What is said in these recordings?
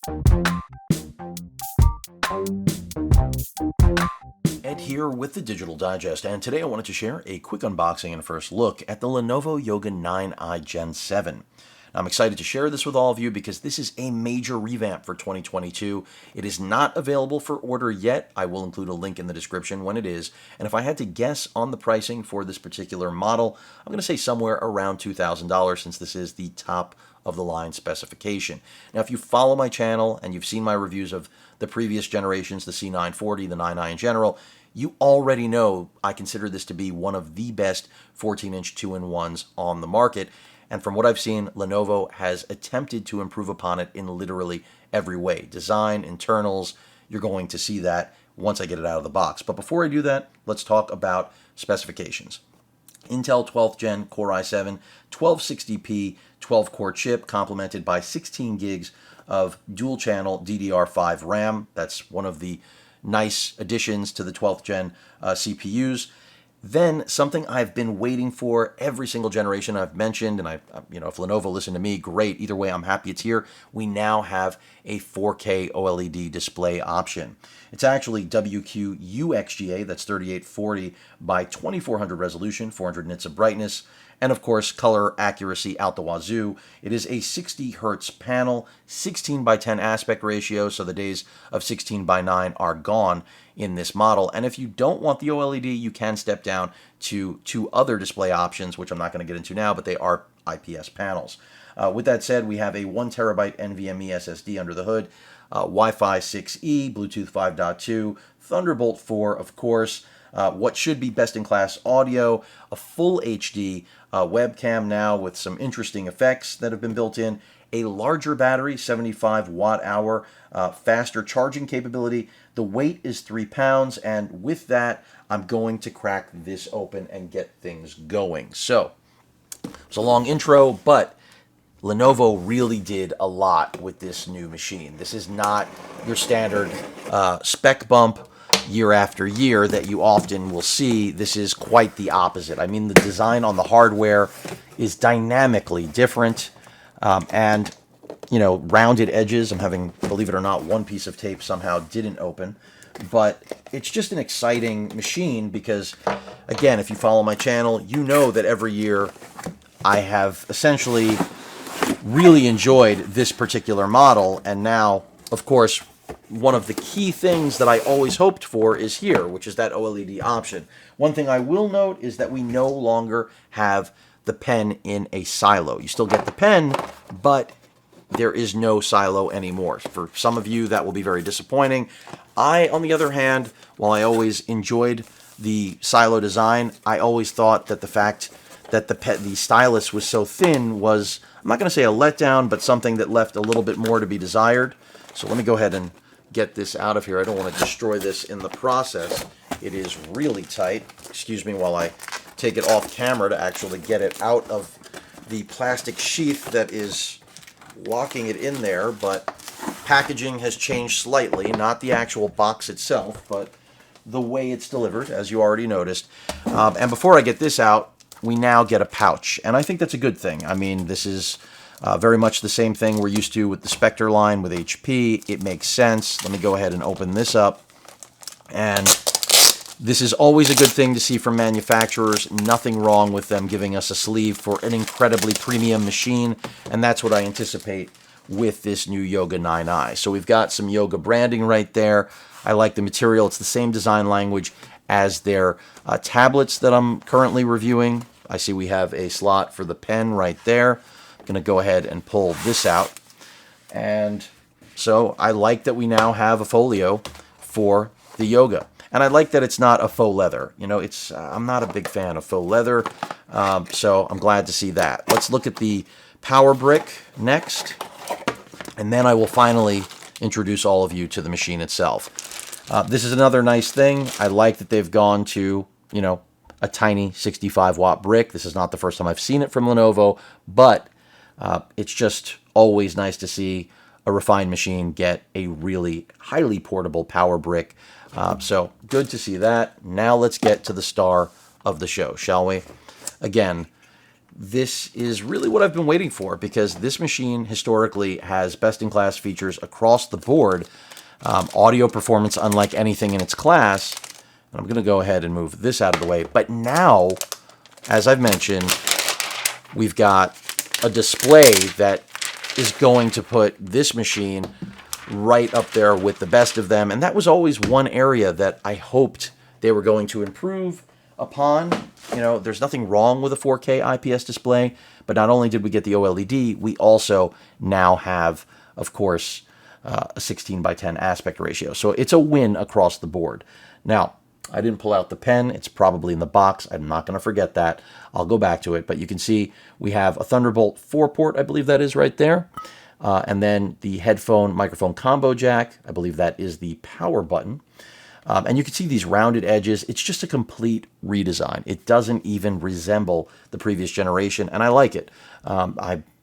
Ed here with the Digital Digest, and today I wanted to share a quick unboxing and a first look at the Lenovo Yoga 9i Gen 7. Now, I'm excited to share this with all of you because this is a major revamp for 2022. It is not available for order yet. I will include a link in the description when it is, and if I had to guess on the pricing for this particular model, I'm going to say somewhere around $2,000 since this is the top of the line specification. Now, if you follow my channel and you've seen my reviews of the previous generations, the C940, the 9i in general, you already know I consider this to be one of the best 14-inch 2-in-1s on the market. And from what I've seen, Lenovo has attempted to improve upon it in literally every way. Design, internals, you're going to see that once I get it out of the box. But before I do that, let's talk about specifications. Intel 12th Gen Core i7, 1260p, 12-core chip, complemented by 16 gigs of dual-channel DDR5 RAM. That's one of the nice additions to the 12th Gen CPUs. Then something I've been waiting for every single generation I've mentioned, and if Lenovo listened to me, great. Either way, I'm happy it's here. We now have a 4K OLED display option. It's actually WQ UXGA, that's 3840 by 2400 resolution, 400 nits of brightness, and of course, color accuracy out the wazoo. It is a 60 hertz panel, 16 by 10 aspect ratio, so the days of 16 by 9 are gone in this model. And if you don't want the OLED, you can step down to two other display options, which I'm not going to get into now, but they are IPS panels. With that said, we have a 1 terabyte NVMe SSD under the hood, Wi-Fi 6E, Bluetooth 5.2, Thunderbolt 4, of course, what should be best-in-class audio, a full HD webcam now with some interesting effects that have been built in, a larger battery, 75 watt-hour, faster charging capability. The weight is 3 pounds, and with that, I'm going to crack this open and get things going. So, it's a long intro, but Lenovo really did a lot with this new machine. This is not your standard spec bump year after year that you often will see. This is quite the opposite. I mean, the design on the hardware is dynamically different, and rounded edges. I'm having, believe it or not, one piece of tape somehow didn't open, but it's just an exciting machine because, again, if you follow my channel, you know that every year I have essentially really enjoyed this particular model, and now, of course, one of the key things that I always hoped for is here, which is that OLED option. One thing I will note is that we no longer have the pen in a silo. You still get the pen, but there is no silo anymore. For some of you, that will be very disappointing. I, on the other hand, while I always enjoyed the silo design, I always thought that the fact that the stylus was so thin was, I'm not going to say a letdown, but something that left a little bit more to be desired. So let me go ahead and get this out of here. I don't want to destroy this in the process. It is really tight. Excuse me while I take it off camera to actually get it out of the plastic sheath that is locking it in there, but packaging has changed slightly, not the actual box itself, but the way it's delivered, as you already noticed. And before I get this out, we now get a pouch, and I think that's a good thing. I mean, this is very much the same thing we're used to with the Spectre line with HP. It makes sense. Let me go ahead and open this up, and this is always a good thing to see from manufacturers. Nothing wrong with them giving us a sleeve for an incredibly premium machine, and that's what I anticipate with this new Yoga 9i. So we've got some Yoga branding right there. I like the material. It's the same design language as their tablets that I'm currently reviewing. I see we have a slot for the pen right there. I'm going to go ahead and pull this out. And so I like that we now have a folio for the Yoga. And I like that it's not a faux leather. I'm not a big fan of faux leather, so I'm glad to see that. Let's look at the power brick next, and then I will finally introduce all of you to the machine itself. This is another nice thing. I like that they've gone to, a tiny 65-watt brick. This is not the first time I've seen it from Lenovo, but it's just always nice to see a refined machine get a really highly portable power brick. So good to see that. Now let's get to the star of the show, shall we? Again, this is really what I've been waiting for, because this machine historically has best-in-class features across the board, audio performance unlike anything in its class. And I'm going to go ahead and move this out of the way. But now, as I've mentioned, we've got a display that is going to put this machine right up there with the best of them. And that was always one area that I hoped they were going to improve upon. You know, there's nothing wrong with a 4K IPS display, but not only did we get the OLED, we also now have, of course, a 16:10 aspect ratio. So it's a win across the board. Now, I didn't pull out the pen. It's probably in the box. I'm not going to forget that. I'll go back to it. But you can see we have a Thunderbolt 4 port, I believe that is right there. And then the headphone microphone combo jack. I believe that is the power button. And you can see these rounded edges. It's just a complete redesign. It doesn't even resemble the previous generation, and I like it.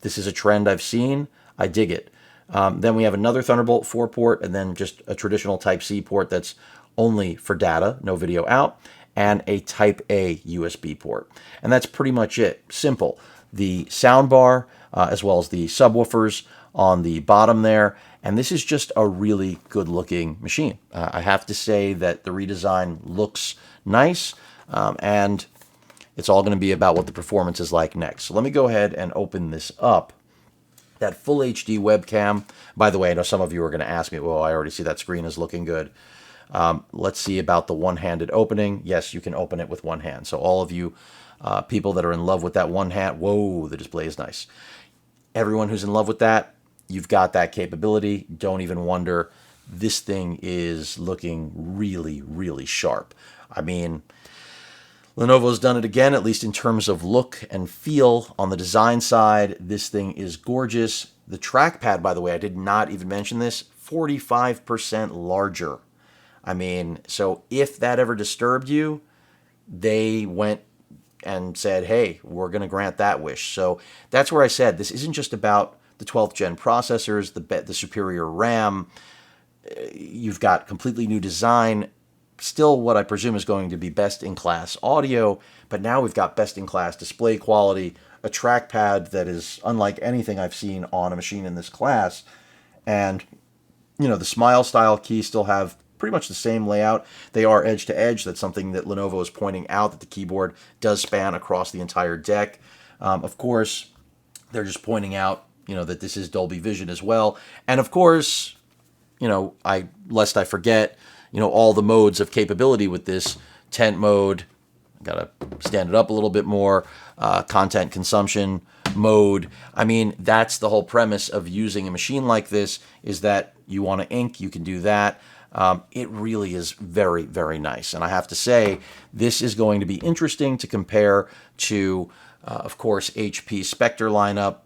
This is a trend I've seen. I dig it. Then we have another Thunderbolt 4 port, and then just a traditional Type-C port that's only for data, no video out, and a Type-A USB port. And that's pretty much it. Simple. The soundbar, as well as the subwoofers on the bottom there. And this is just a really good looking machine. I have to say that the redesign looks nice, and it's all going to be about what the performance is like next. So let me go ahead and open this up. That full HD webcam, by the way, I know some of you are going to ask me, well, I already see that screen is looking good. Let's see about the one-handed opening. Yes, you can open it with one hand. So all of you people that are in love with that one hand, whoa, the display is nice. Everyone who's in love with that, you've got that capability. Don't even wonder. This thing is looking really, really sharp. I mean, Lenovo's done it again, at least in terms of look and feel. On the design side, this thing is gorgeous. The trackpad, by the way, I did not even mention this, 45% larger. I mean, so if that ever disturbed you, they went and said, hey, we're going to grant that wish. So that's where I said this isn't just about the 12th gen processors, the superior RAM. You've got completely new design, still what I presume is going to be best-in-class audio, but now we've got best-in-class display quality, a trackpad that is unlike anything I've seen on a machine in this class, and, you know, the Smile style keys still have pretty much the same layout. They are edge-to-edge. That's something that Lenovo is pointing out, that the keyboard does span across the entire deck. Of course, they're just pointing out, you know, that this is Dolby Vision as well. And of course, you know, lest I forget, you know, all the modes of capability with this. Tent mode, gotta stand it up a little bit more, content consumption mode. I mean, that's the whole premise of using a machine like this, is that you want to ink, you can do that. It really is very, very nice. And I have to say, this is going to be interesting to compare to, of course, HP Spectre lineup.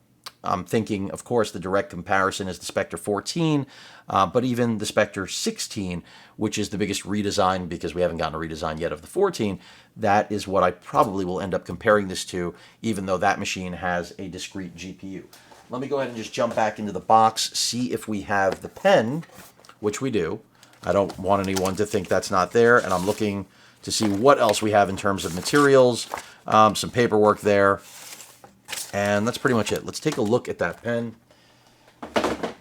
I'm thinking, of course, the direct comparison is the Spectre 14, but even the Spectre 16, which is the biggest redesign, because we haven't gotten a redesign yet of the 14, that is what I probably will end up comparing this to, even though that machine has a discrete GPU. Let me go ahead and just jump back into the box, see if we have the pen, which we do. I don't want anyone to think that's not there, and I'm looking to see what else we have in terms of materials, some paperwork there. And that's pretty much it. Let's take a look at that pen.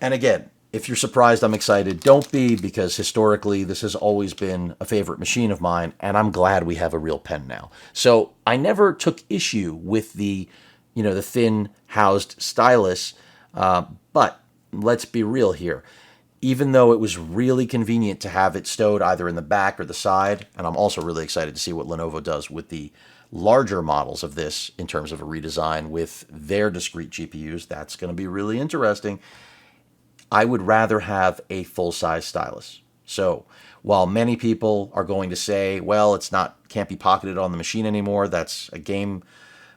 And again, if you're surprised I'm excited, don't be, because historically this has always been a favorite machine of mine, and I'm glad we have a real pen now. So I never took issue with the, you know, the thin housed stylus, but let's be real here. Even though it was really convenient to have it stowed either in the back or the side, and I'm also really excited to see what Lenovo does with the larger models of this in terms of a redesign with their discrete GPUs. That's going to be really interesting. I would rather have a full-size stylus. So while many people are going to say, well, can't be pocketed on the machine anymore, that's a game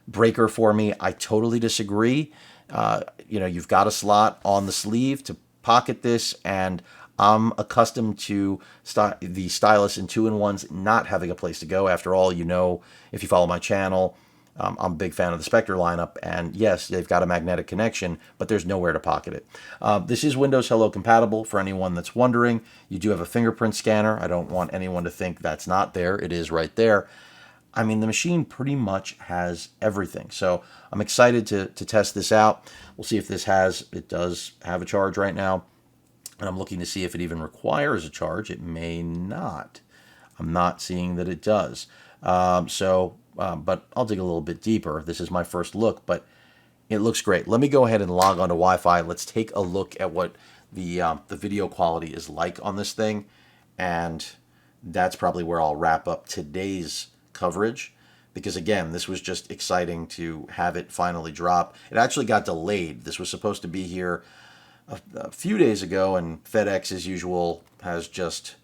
breaker for me, I totally disagree. You know, you've got a slot on the sleeve to pocket this, and I'm accustomed to the stylus in 2-in-1s not having a place to go. After all, you know, if you follow my channel, I'm a big fan of the Spectre lineup, and yes, they've got a magnetic connection, but there's nowhere to pocket it. This is Windows Hello compatible, for anyone that's wondering. You do have a fingerprint scanner. I don't want anyone to think that's not there. It is right there. I mean, the machine pretty much has everything. So I'm excited to test this out. We'll see if it does have a charge right now. And I'm looking to see if it even requires a charge. It may not. I'm not seeing that it does. But I'll dig a little bit deeper. This is my first look, but it looks great. Let me go ahead and log on to Wi-Fi. Let's take a look at what the video quality is like on this thing. And that's probably where I'll wrap up today's coverage, because again, this was just exciting to have it finally drop. It actually got delayed. This was supposed to be here a few days ago, and FedEx, as usual, has just,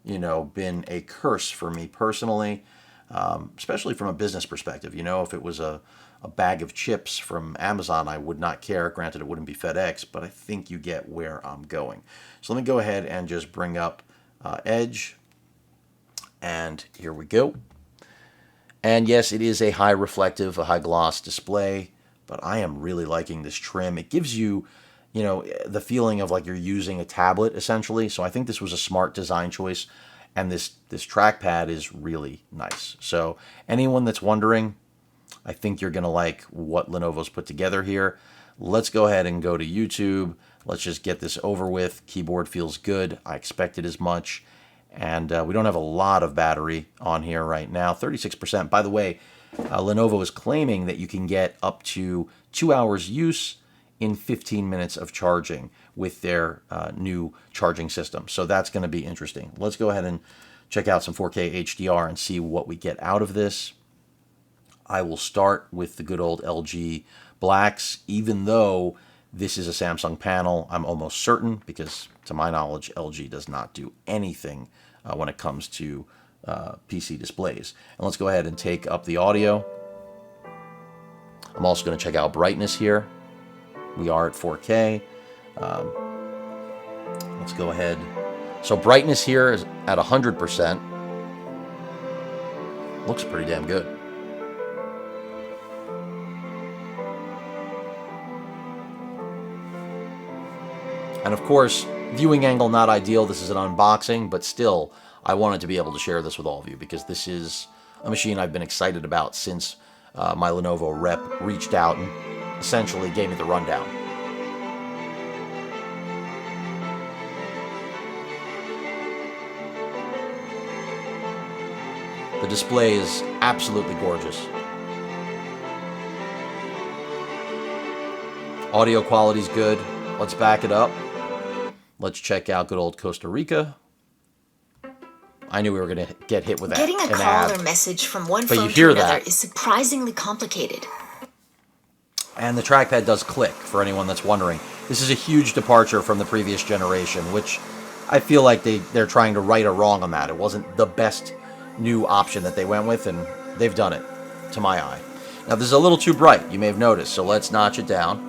been a curse for me personally, especially from a business perspective. If it was a bag of chips from Amazon, I would not care. Granted, it wouldn't be FedEx, but I think you get where I'm going. So let me go ahead and just bring up Edge, and here we go. And yes, it is a high reflective, a high gloss display, but I am really liking this trim. It gives you, the feeling of like you're using a tablet essentially. So I think this was a smart design choice, and this trackpad is really nice. So anyone that's wondering, I think you're going to like what Lenovo's put together here. Let's go ahead and go to YouTube. Let's just get this over with. Keyboard feels good. I expected as much. And we don't have a lot of battery on here right now, 36%. By the way, Lenovo is claiming that you can get up to 2 hours use in 15 minutes of charging with their new charging system. So that's going to be interesting. Let's go ahead and check out some 4K HDR and see what we get out of this. I will start with the good old LG blacks, even though this is a Samsung panel, I'm almost certain, because to my knowledge, LG does not do anything when it comes to PC displays. And let's go ahead and take up the audio. I'm also going to check out brightness here. We are at 4K. Let's go ahead. So brightness here is at 100%. Looks pretty damn good. And of course, viewing angle not ideal. This is an unboxing, but still, I wanted to be able to share this with all of you because this is a machine I've been excited about since my Lenovo rep reached out and essentially gave me the rundown. The display is absolutely gorgeous. Audio quality's good. Let's back it up. Let's check out good old Costa Rica. I knew we were going to get hit with that. Getting a call or message from one phone to another is surprisingly complicated. And the trackpad does click, for anyone that's wondering. This is a huge departure from the previous generation, which I feel like they're trying to right a wrong on that. It wasn't the best new option that they went with, and they've done it, to my eye. Now, this is a little too bright, you may have noticed, so let's notch it down.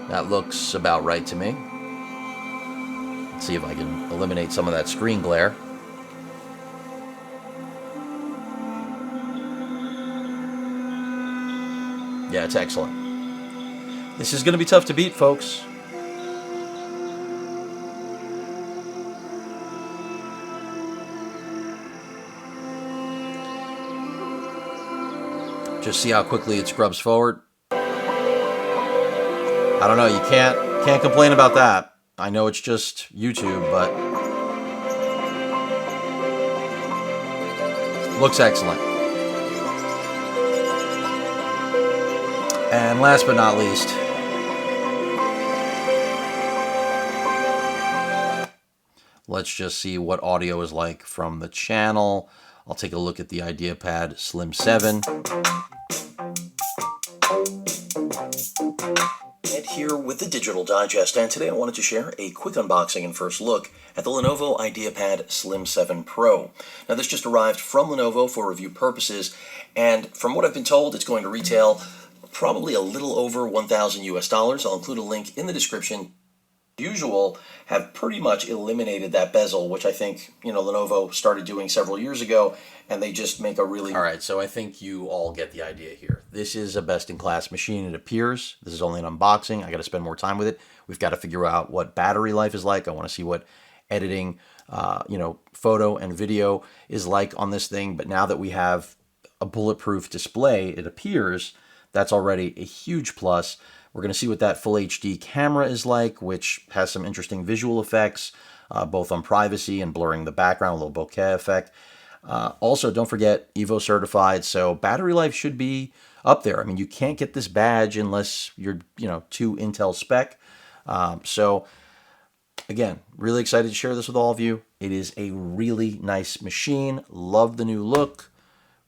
That looks about right to me. Let's see if I can eliminate some of that screen glare. Yeah, it's excellent. This is going to be tough to beat, folks. Just see how quickly it scrubs forward. I don't know, you can't complain about that. I know it's just YouTube, but looks excellent. And last but not least, let's just see what audio is like from the channel. I'll take a look at the IdeaPad Slim 7. Ed here with the Digital Digest, and today I wanted to share a quick unboxing and first look at the Lenovo IdeaPad Slim 7 Pro. Now, this just arrived from Lenovo for review purposes, and from what I've been told, it's going to retail probably a little over $1,000 US. I'll include a link in the description. Usual have pretty much eliminated that bezel, which I think, Lenovo started doing several years ago, and they just make a really... All right, so I think you all get the idea here. This is a best-in-class machine, it appears. This is only an unboxing. I got to spend more time with it. We've got to figure out what battery life is like. I want to see what editing, photo and video is like on this thing. But now that we have a bulletproof display, it appears that's already a huge plus. We're going to see what that full HD camera is like, which has some interesting visual effects, both on privacy and blurring the background, a little bokeh effect. Also, don't forget Evo certified, so battery life should be up there. I mean, you can't get this badge unless you're, to Intel spec. So again, really excited to share this with all of you. It is a really nice machine. Love the new look.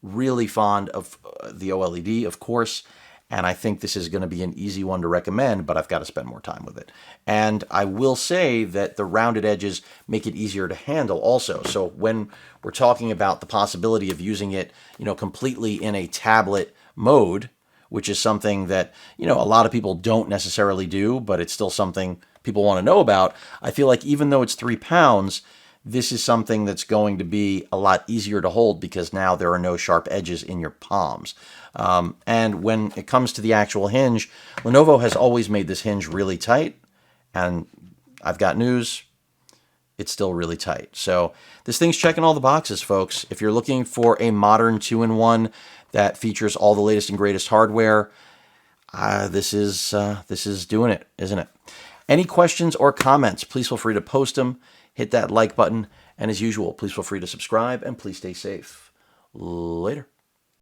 Really fond of the OLED, of course. And I think this is going to be an easy one to recommend, but I've got to spend more time with it. And I will say that the rounded edges make it easier to handle also. So when we're talking about the possibility of using it, completely in a tablet mode, which is something that, a lot of people don't necessarily do, but it's still something people want to know about. I feel like even though it's 3 pounds, this is something that's going to be a lot easier to hold because now there are no sharp edges in your palms. And when it comes to the actual hinge, Lenovo has always made this hinge really tight. And I've got news, it's still really tight. So this thing's checking all the boxes, folks. If you're looking for a modern 2-in-1 that features all the latest and greatest hardware, this is doing it, isn't it? Any questions or comments, please feel free to post them. Hit that like button. And as usual, please feel free to subscribe and please stay safe. Later.